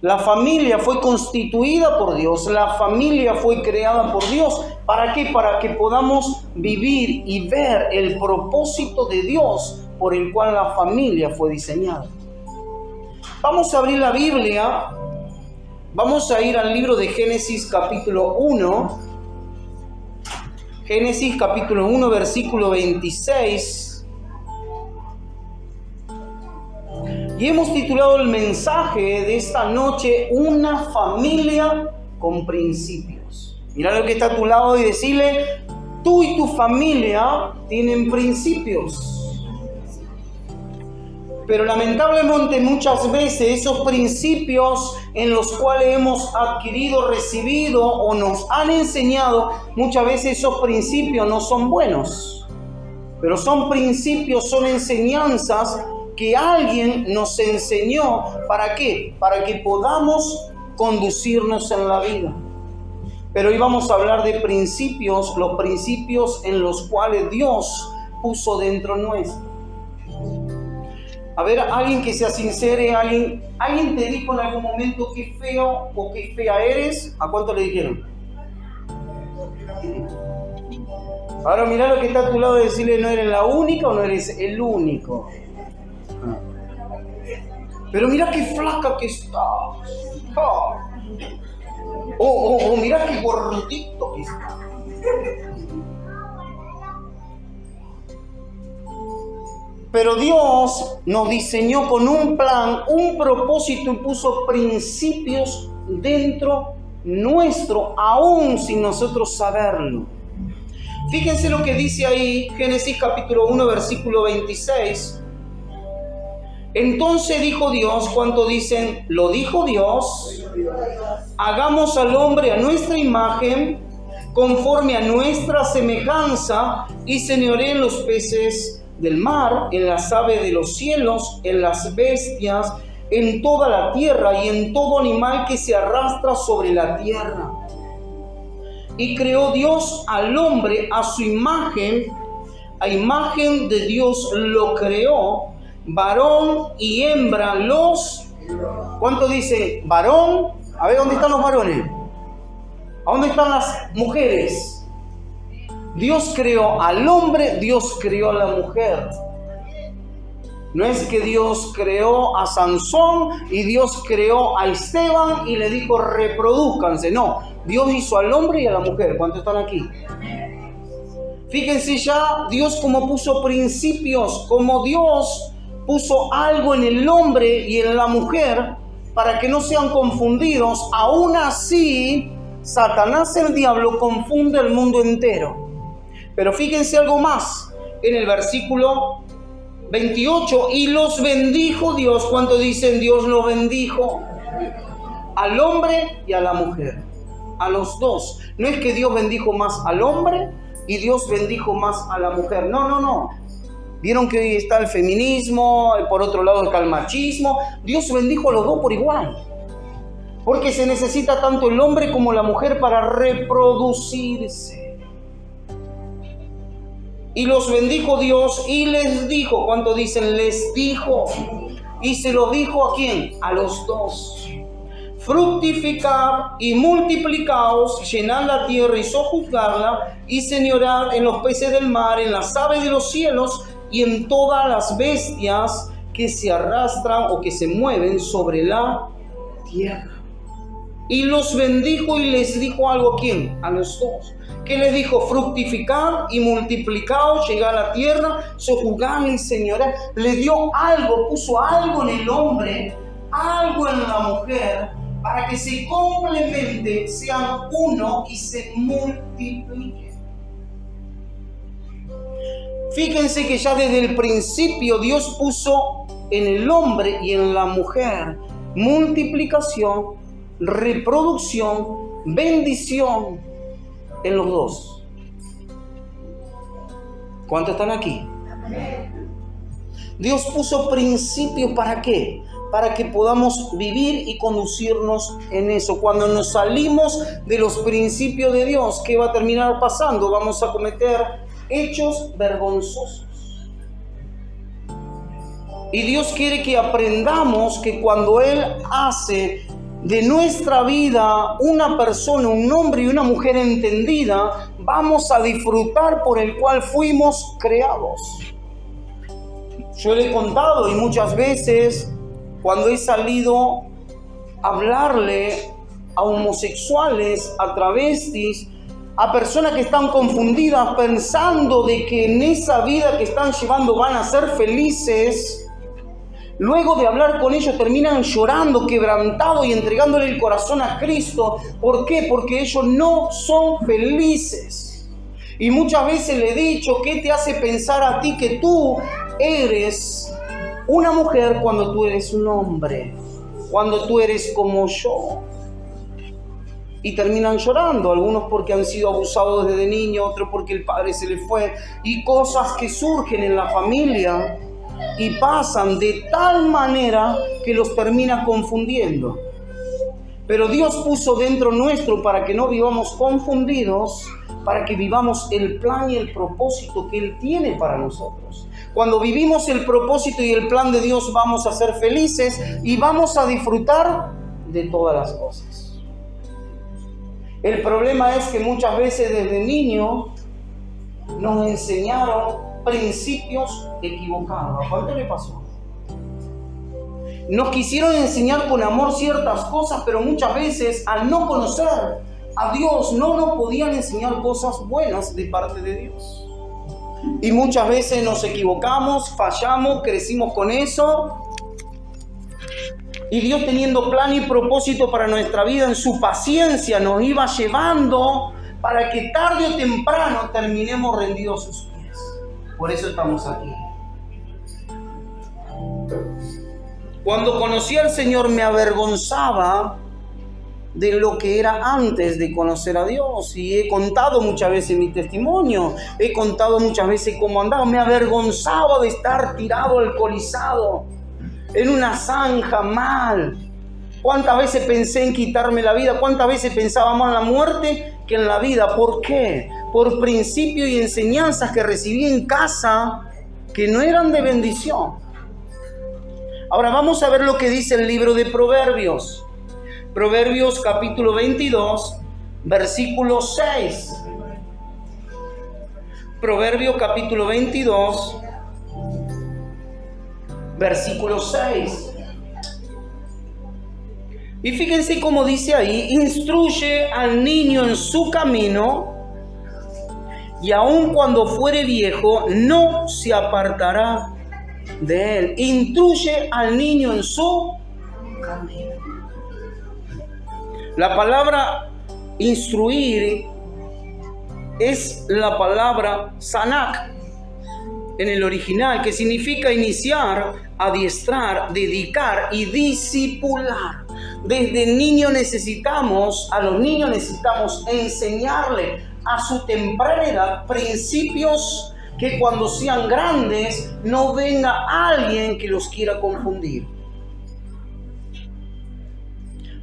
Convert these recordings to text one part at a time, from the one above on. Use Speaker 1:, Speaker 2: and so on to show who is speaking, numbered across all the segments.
Speaker 1: La familia fue constituida por Dios, la familia fue creada por Dios. ¿Para qué? Para que podamos vivir y ver el propósito de Dios por el cual la familia fue diseñada. Vamos a abrir la Biblia, vamos a ir al libro de Génesis capítulo 1. Génesis capítulo 1, versículo 26. Y hemos titulado el mensaje de esta noche, Una familia con principios. Mira lo que está a tu lado y decirle, tú y tu familia tienen principios. Pero lamentablemente muchas veces esos principios en los cuales hemos adquirido, recibido o nos han enseñado, muchas veces esos principios no son buenos. Pero son principios, son enseñanzas que alguien nos enseñó. ¿Para qué? Para que podamos conducirnos en la vida. Pero hoy vamos a hablar de principios, los principios en los cuales Dios puso dentro nuestro. A ver, alguien que sea sincero, ¿alguien te dijo en algún momento qué feo o qué fea eres? ¿A cuánto le dijeron? Ahora mirá lo que está a tu lado y decirle, no eres la única o no eres el único. Pero mira qué flaca que estás. Oh, mira qué gordito que estás. Pero Dios nos diseñó con un plan, un propósito y puso principios dentro nuestro, aún sin nosotros saberlo. Fíjense lo que dice ahí, Génesis capítulo 1, versículo 26. Entonces dijo Dios, ¿cuánto dicen? Lo dijo Dios, hagamos al hombre a nuestra imagen, conforme a nuestra semejanza, y señoree en los peces del mar, en las aves de los cielos, en las bestias, en toda la tierra y en todo animal que se arrastra sobre la tierra. Y creó Dios al hombre a su imagen, a imagen de Dios lo creó, varón y hembra los... ¿Cuánto dice varón? A ver, ¿dónde están los varones? ¿A dónde están las mujeres? Dios creó al hombre, Dios creó a la mujer. No es que Dios creó a Sansón y Dios creó a Esteban y le dijo reproduzcanse. No, Dios hizo al hombre y a la mujer. ¿Cuántos están aquí? Fíjense ya, Dios como puso principios, como Dios puso algo en el hombre y en la mujer para que no sean confundidos. Aún así, Satanás, el diablo, confunde el mundo entero. Pero fíjense algo más, en el versículo 28, y los bendijo Dios. ¿Cuánto dicen Dios lo bendijo? Al hombre y a la mujer, a los dos. No es que Dios bendijo más al hombre y Dios bendijo más a la mujer. No. Vieron que hoy está el feminismo, por otro lado está el machismo. Dios bendijo a los dos por igual. Porque se necesita tanto el hombre como la mujer para reproducirse. Y los bendijo Dios y les dijo, ¿cuánto dicen? Les dijo. Y se los dijo ¿a quién? A los dos. Fructificad y multiplicaos, llenad la tierra y sojuzgadla, y señorad en los peces del mar, en las aves de los cielos, y en todas las bestias que se arrastran o que se mueven sobre la tierra. Y los bendijo y les dijo algo ¿a quién? A los dos. ¿Qué les dijo? Fructificad y multiplicaos, llegad a la tierra, sojuzgad y señorad. Le dio algo, puso algo en el hombre, algo en la mujer, para que se complementen, sean uno y se multipliquen. Fíjense que ya desde el principio Dios puso en el hombre y en la mujer multiplicación, reproducción, bendición en los dos. ¿Cuántos están aquí? Dios puso principios, ¿para qué? Para que podamos vivir y conducirnos en eso. Cuando nos salimos de los principios de Dios, ¿qué va a terminar pasando? Vamos a cometer hechos vergonzosos. Y Dios quiere que aprendamos que cuando Él hace de nuestra vida una persona, un hombre y una mujer entendida, vamos a disfrutar por el cual fuimos creados. Yo le he contado y muchas veces cuando he salido a hablarle a homosexuales, a travestis, a personas que están confundidas pensando de que en esa vida que están llevando van a ser felices, luego de hablar con ellos terminan llorando, quebrantados y entregándole el corazón a Cristo. ¿Por qué? Porque ellos no son felices. Y muchas veces le he dicho, ¿qué te hace pensar a ti que tú eres una mujer cuando tú eres un hombre? Cuando tú eres como yo. Y terminan llorando, algunos porque han sido abusados desde niños, otros porque el padre se les fue, y cosas que surgen en la familia y pasan de tal manera que los termina confundiendo. Pero Dios puso dentro nuestro para que no vivamos confundidos, para que vivamos el plan y el propósito que Él tiene para nosotros. Cuando vivimos el propósito y el plan de Dios, vamos a ser felices y vamos a disfrutar de todas las cosas. El problema es que muchas veces desde niños nos enseñaron principios equivocados. ¿A cuánto le pasó? Nos quisieron enseñar con amor ciertas cosas, pero muchas veces al no conocer a Dios no nos podían enseñar cosas buenas de parte de Dios. Y muchas veces nos equivocamos, fallamos, crecimos con eso. Y Dios, teniendo plan y propósito para nuestra vida, en su paciencia nos iba llevando para que tarde o temprano terminemos rendidos a sus pies. Por eso estamos aquí. Cuando conocí al Señor me avergonzaba de lo que era antes de conocer a Dios. Y he contado muchas veces mi testimonio. He contado muchas veces cómo andaba. Me avergonzaba de estar tirado, alcoholizado, en una zanja, mal. ¿Cuántas veces pensé en quitarme la vida? ¿Cuántas veces pensaba más en la muerte que en la vida? ¿Por qué? Por principios y enseñanzas que recibí en casa que no eran de bendición. Ahora vamos a ver lo que dice el libro de Proverbios. Proverbios capítulo 22, versículo 6. Proverbios capítulo 22, versículo 6. Y fíjense cómo dice ahí: instruye al niño en su camino, y aun cuando fuere viejo, no se apartará de él. Instruye al niño en su camino. La palabra instruir es la palabra sanak en el original, que significa iniciar, adiestrar, dedicar y discipular. Desde niño a los niños necesitamos enseñarle a su temprana edad principios que cuando sean grandes no venga alguien que los quiera confundir.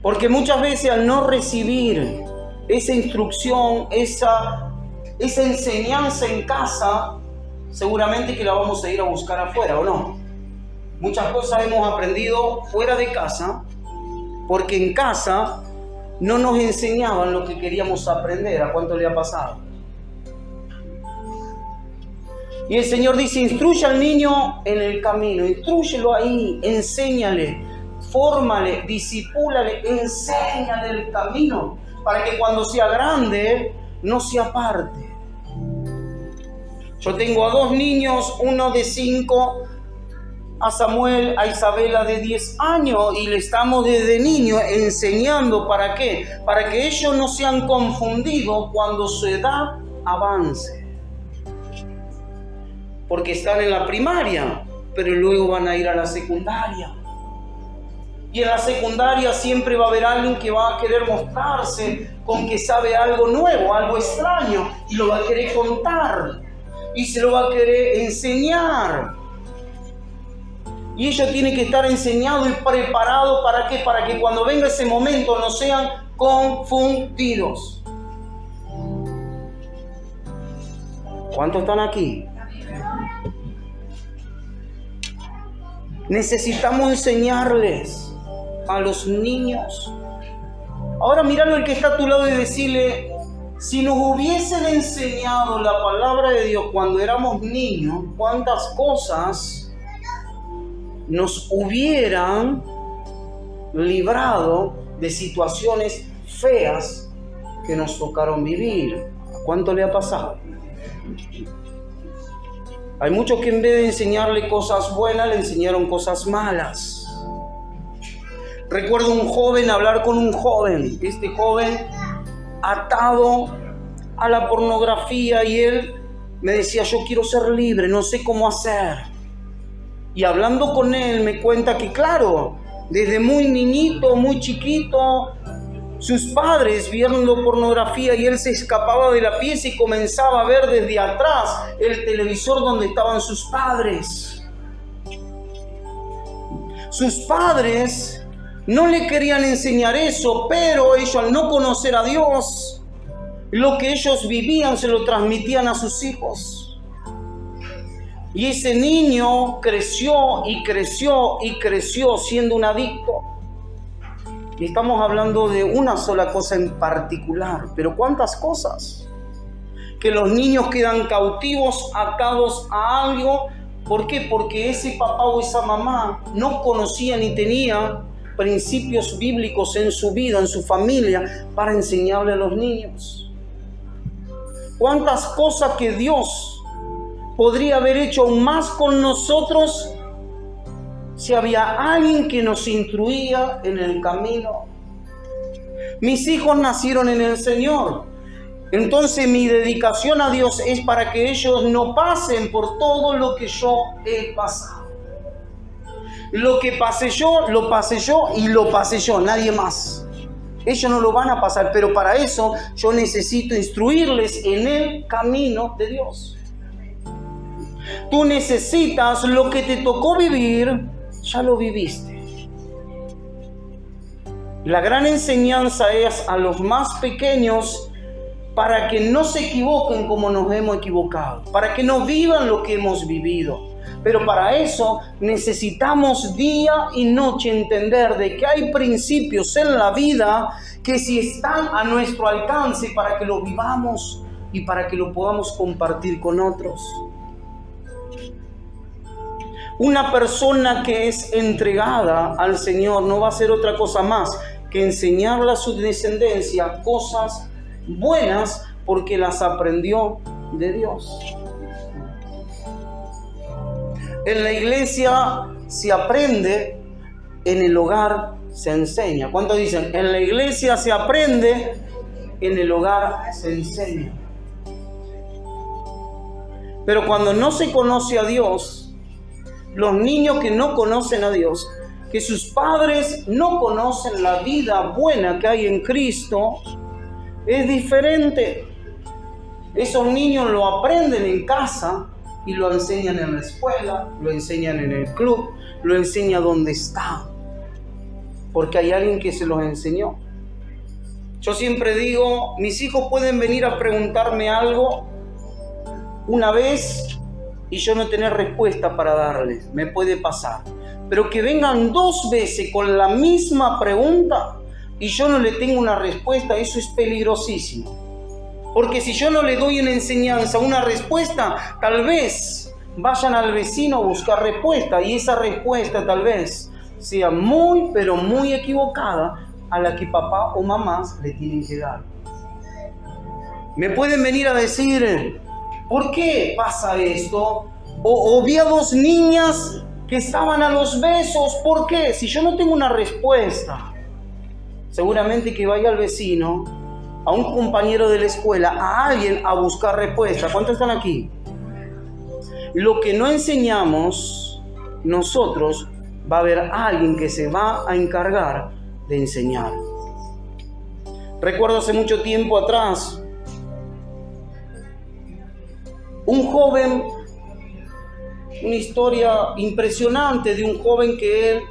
Speaker 1: Porque muchas veces al no recibir esa instrucción, esa enseñanza en casa, seguramente que la vamos a ir a buscar afuera, ¿o no? Muchas cosas hemos aprendido fuera de casa, porque en casa no nos enseñaban lo que queríamos aprender. ¿A cuánto le ha pasado? Y el Señor dice: instruye al niño en el camino, instrúyelo ahí, enséñale, fórmale, discípulale, enséñale el camino, para que cuando sea grande no se aparte. Yo tengo a 2 niños, uno de 5, a Samuel, a Isabela de 10 años, y le estamos desde niños enseñando. ¿Para qué? Para que ellos no sean confundidos cuando su edad avance. Porque están en la primaria, pero luego van a ir a la secundaria. Y en la secundaria siempre va a haber alguien que va a querer mostrarse con que sabe algo nuevo, algo extraño, y lo va a querer contar, y se lo va a querer enseñar. Y ellos tienen que estar enseñados y preparados. ¿Para qué? Para que cuando venga ese momento no sean confundidos. ¿Cuántos están aquí? Necesitamos enseñarles a los niños Ahora míralo el que está a tu lado y decirle, si nos hubiesen enseñado la palabra de Dios cuando éramos niños, cuántas cosas nos hubieran librado de situaciones feas que nos tocaron vivir. ¿Cuánto le ha pasado? Hay muchos que en vez de enseñarle cosas buenas, le enseñaron cosas malas. Recuerdo un joven, hablar con un joven, este joven atado a la pornografía, y él me decía, yo quiero ser libre, no sé cómo hacer. Y hablando con él me cuenta que claro, desde muy niñito, muy chiquito, sus padres viendo pornografía y él se escapaba de la pieza y comenzaba a ver desde atrás el televisor donde estaban sus padres. Sus padres no le querían enseñar eso, pero ellos, al no conocer a Dios, lo que ellos vivían se lo transmitían a sus hijos. Y ese niño creció y creció y creció siendo un adicto. Y estamos hablando de una sola cosa en particular, pero ¿cuántas cosas? Que los niños quedan cautivos, atados a algo. ¿Por qué? Porque ese papá o esa mamá no conocía ni tenía principios bíblicos en su vida, en su familia, para enseñarle a los niños. ¿Cuántas cosas que Dios podría haber hecho aún más con nosotros si había alguien que nos instruía en el camino? Mis hijos nacieron en el Señor. Entonces mi dedicación a Dios es para que ellos no pasen por todo lo que yo he pasado. Lo que pasé yo, lo pasé yo y lo pasé yo, nadie más. Ellos no lo van a pasar, pero para eso yo necesito instruirles en el camino de Dios. Tú necesitas lo que te tocó vivir, ya lo viviste. La gran enseñanza es a los más pequeños para que no se equivoquen como nos hemos equivocado, para que no vivan lo que hemos vivido. Pero para eso necesitamos día y noche entender de que hay principios en la vida que si están a nuestro alcance para que lo vivamos y para que lo podamos compartir con otros. Una persona que es entregada al Señor no va a hacer otra cosa más que enseñarle a su descendencia cosas buenas porque las aprendió de Dios. En la iglesia se aprende, en el hogar se enseña. ¿Cuántos dicen? En la iglesia se aprende, en el hogar se enseña. Pero cuando no se conoce a Dios, los niños que no conocen a Dios, que sus padres no conocen la vida buena que hay en Cristo, es diferente. Esos niños lo aprenden en casa y lo enseñan en la escuela, lo enseñan en el club, lo enseñan donde está, porque hay alguien que se los enseñó. Yo siempre digo, mis hijos pueden venir a preguntarme algo una vez y yo no tener respuesta para darles, me puede pasar. Pero que vengan 2 veces con la misma pregunta y yo no le tengo una respuesta, eso es peligrosísimo. Porque si yo no le doy una enseñanza, una respuesta, tal vez vayan al vecino a buscar respuesta y esa respuesta tal vez sea muy, pero muy equivocada a la que papá o mamá le tienen que dar. Me pueden venir a decir, ¿por qué pasa esto? O vi a 2 niñas que estaban a los besos, ¿por qué? Si yo no tengo una respuesta, seguramente que vaya al vecino, a un compañero de la escuela, a alguien a buscar respuesta. ¿Cuántos están aquí? Lo que no enseñamos nosotros, va a haber alguien que se va a encargar de enseñar. Recuerdo hace mucho tiempo atrás, un joven, una historia impresionante de un joven que él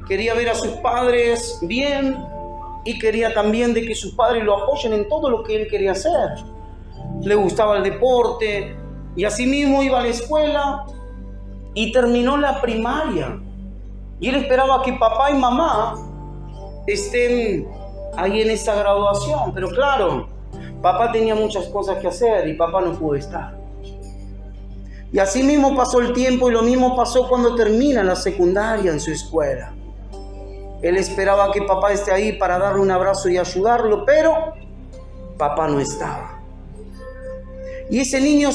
Speaker 1: quería ver a sus padres bien y quería también de que sus padres lo apoyen en todo lo que él quería hacer. Le gustaba el deporte y asimismo iba a la escuela y terminó la primaria. Y él esperaba que papá y mamá estén ahí en esa graduación. Pero claro, papá tenía muchas cosas que hacer y papá no pudo estar. Y así mismo pasó el tiempo y lo mismo pasó cuando termina la secundaria en su escuela. Él esperaba que papá esté ahí para darle un abrazo y ayudarlo, pero papá no estaba. Y ese niño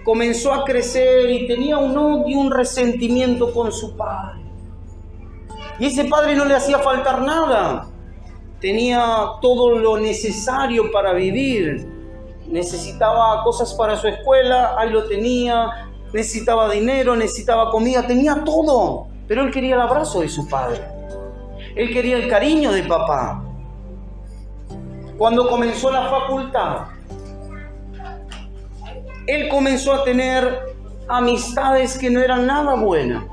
Speaker 1: comenzó a crecer y tenía un odio, un resentimiento con su padre. Y ese padre no le hacía faltar nada. Tenía todo lo necesario para vivir. Necesitaba cosas para su escuela, ahí lo tenía. Necesitaba dinero, necesitaba comida, tenía todo. Pero él quería el abrazo de su padre. Él quería el cariño de papá. Cuando comenzó la facultad, él comenzó a tener amistades que no eran nada buenas.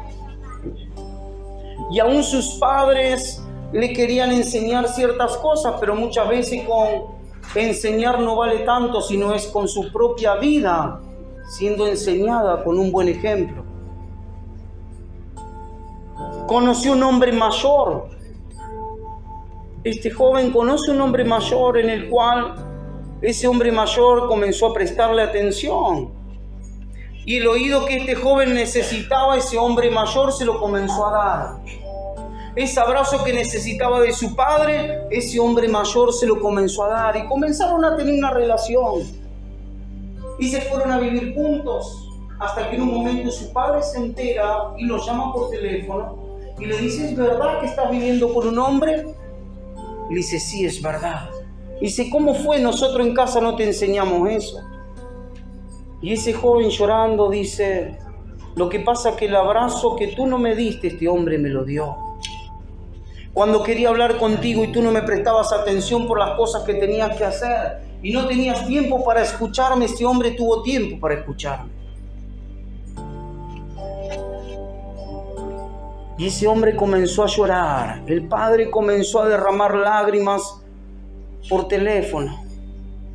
Speaker 1: Y aún sus padres le querían enseñar ciertas cosas, pero muchas veces con enseñar no vale tanto, sino es con su propia vida siendo enseñada con un buen ejemplo. Conoció un hombre mayor. Este joven conoce un hombre mayor en el cual ese hombre mayor comenzó a prestarle atención. Y el oído que este joven necesitaba, ese hombre mayor se lo comenzó a dar. Ese abrazo que necesitaba de su padre, ese hombre mayor se lo comenzó a dar. Y comenzaron a tener una relación. Y se fueron a vivir juntos. Hasta que en un momento su padre se entera y lo llama por teléfono. Y le dice, ¿es verdad que estás viviendo con un hombre? Y le dice, sí, es verdad. Y dice, ¿cómo fue? Nosotros en casa no te enseñamos eso. Y ese joven llorando dice, lo que pasa es que el abrazo que tú no me diste, este hombre me lo dio. Cuando quería hablar contigo y tú no me prestabas atención por las cosas que tenías que hacer y no tenías tiempo para escucharme, este hombre tuvo tiempo para escucharme. Y ese hombre comenzó a llorar. El padre comenzó a derramar lágrimas por teléfono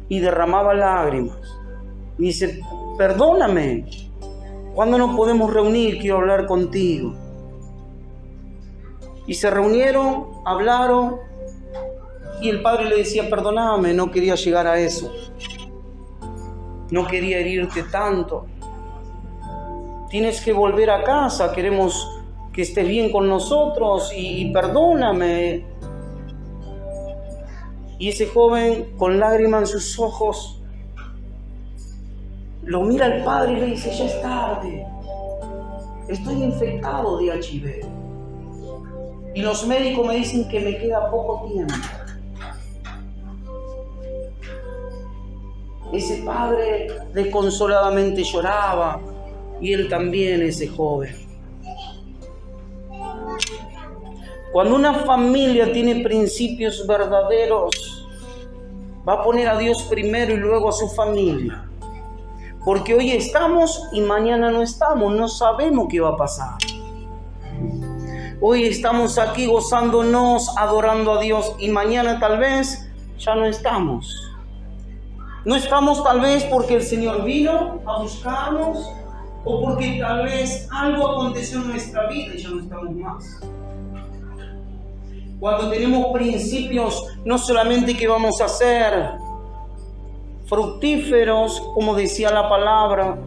Speaker 1: y derramaba lágrimas. Y dice, perdóname, ¿cuándo nos podemos reunir? Quiero hablar contigo. Y se reunieron, hablaron, y el padre le decía, perdóname, no quería llegar a eso. No quería herirte tanto. Tienes que volver a casa, queremos que estés bien con nosotros y perdóname. Y ese joven, con lágrimas en sus ojos, lo mira al padre y le dice, ya es tarde, estoy infectado de HIV. Y los médicos me dicen que me queda poco tiempo. Ese padre desconsoladamente lloraba, y él también, ese joven. Cuando una familia tiene principios verdaderos, va a poner a Dios primero y luego a su familia. Porque hoy estamos y mañana no estamos, no sabemos qué va a pasar. Hoy estamos aquí gozándonos, adorando a Dios, y mañana tal vez ya no estamos. No estamos tal vez porque el Señor vino a buscarnos, o porque tal vez algo aconteció en nuestra vida y ya no estamos más. Cuando tenemos principios, no solamente que vamos a ser fructíferos, como decía la palabra,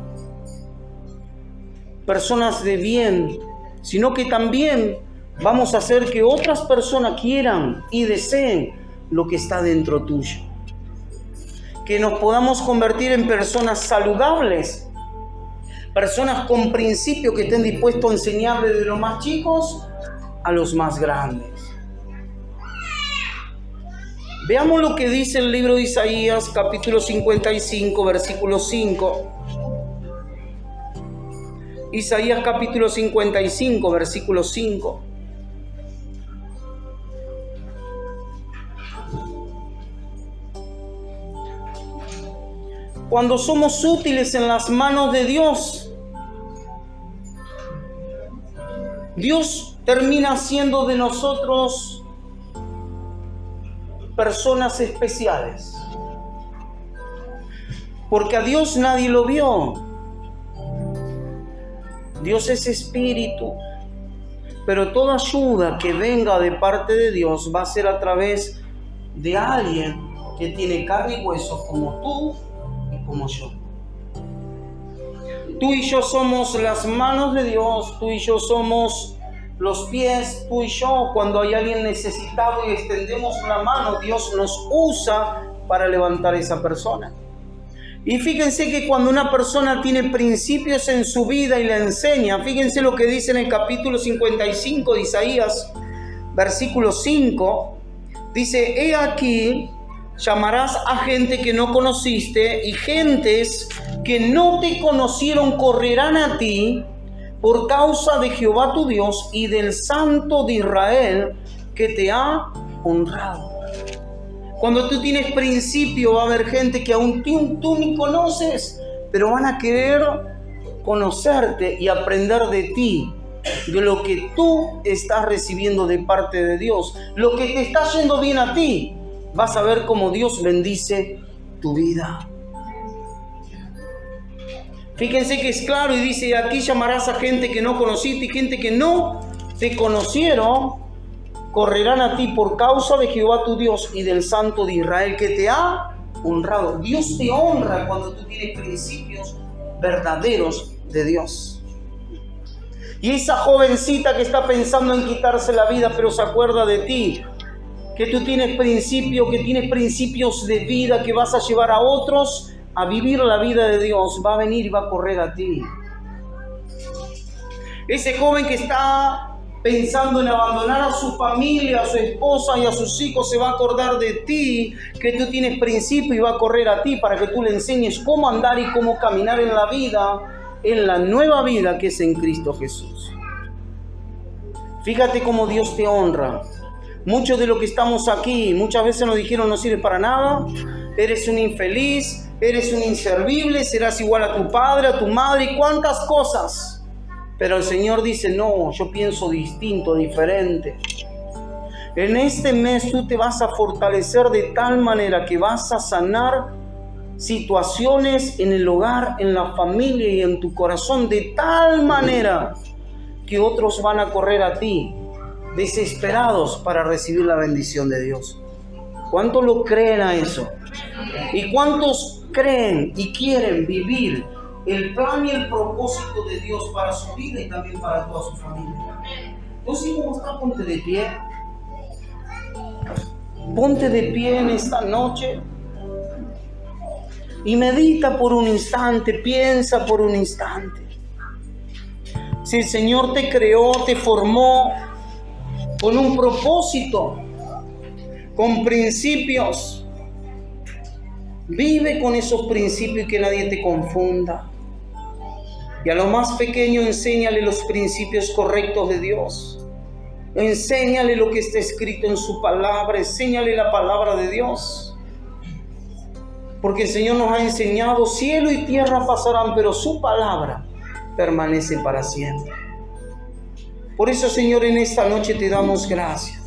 Speaker 1: personas de bien, sino que también vamos a hacer que otras personas quieran y deseen lo que está dentro tuyo. Que nos podamos convertir en personas saludables, personas con principios que estén dispuestos a enseñarle de los más chicos a los más grandes. Veamos lo que dice el libro de Isaías, capítulo 55, versículo 5. Isaías capítulo 55, versículo 5. Cuando somos útiles en las manos de Dios, Dios termina haciendo de nosotros personas especiales. Porque a Dios nadie lo vio. Dios es espíritu. Pero toda ayuda que venga de parte de Dios va a ser a través de alguien que tiene carne y hueso como tú y como yo. Tú y yo somos las manos de Dios, tú y yo somos los pies, tú y yo. Cuando hay alguien necesitado y extendemos la mano, Dios nos usa para levantar a esa persona. Y fíjense que cuando una persona tiene principios en su vida y la enseña, fíjense lo que dice en el capítulo 55 de Isaías, versículo 5, dice: he aquí, llamarás a gente que no conociste, y gentes que no te conocieron correrán a ti por causa de Jehová tu Dios y del Santo de Israel que te ha honrado. Cuando tú tienes principio, va a haber gente que aún tú ni conoces, pero van a querer conocerte y aprender de ti, de lo que tú estás recibiendo de parte de Dios, lo que te está yendo bien a ti. Vas a ver cómo Dios bendice tu vida. Fíjense que es claro y dice: aquí llamarás a gente que no conociste, y gente que no te conocieron correrán a ti por causa de Jehová tu Dios y del Santo de Israel que te ha honrado. Dios te honra cuando tú tienes principios verdaderos de Dios. Y esa jovencita que está pensando en quitarse la vida, pero se acuerda de ti, que tú tienes principios de vida, que vas a llevar a otros a vivir la vida de Dios, va a venir y va a correr a ti. Ese joven que está pensando en abandonar a su familia, a su esposa y a sus hijos, se va a acordar de ti, que tú tienes principio, y va a correr a ti para que tú le enseñes cómo andar y cómo caminar en la vida, en la nueva vida que es en Cristo Jesús. Fíjate cómo Dios te honra. Muchos de los que estamos aquí, muchas veces nos dijeron: no sirves para nada, eres un infeliz, eres un inservible, serás igual a tu padre, a tu madre y cuántas cosas. Pero el Señor dice: no, yo pienso distinto, diferente. En este mes tú te vas a fortalecer de tal manera que vas a sanar situaciones en el hogar, en la familia y en tu corazón, de tal manera que otros van a correr a ti, desesperados para recibir la bendición de Dios. ¿Cuántos lo creen a eso? ¿Y cuántos creen y quieren vivir el plan y el propósito de Dios para su vida y también para toda su familia? Entonces, ¿cómo está? Ponte de pie. Ponte de pie en esta noche y medita por un instante, piensa por un instante. Si el Señor te creó, te formó con un propósito, con principios, vive con esos principios y que nadie te confunda. Y a lo más pequeño enséñale los principios correctos de Dios. Enséñale lo que está escrito en su palabra, enséñale la palabra de Dios. Porque el Señor nos ha enseñado: cielo y tierra pasarán, pero su palabra permanece para siempre. Por eso, Señor, en esta noche te damos gracias.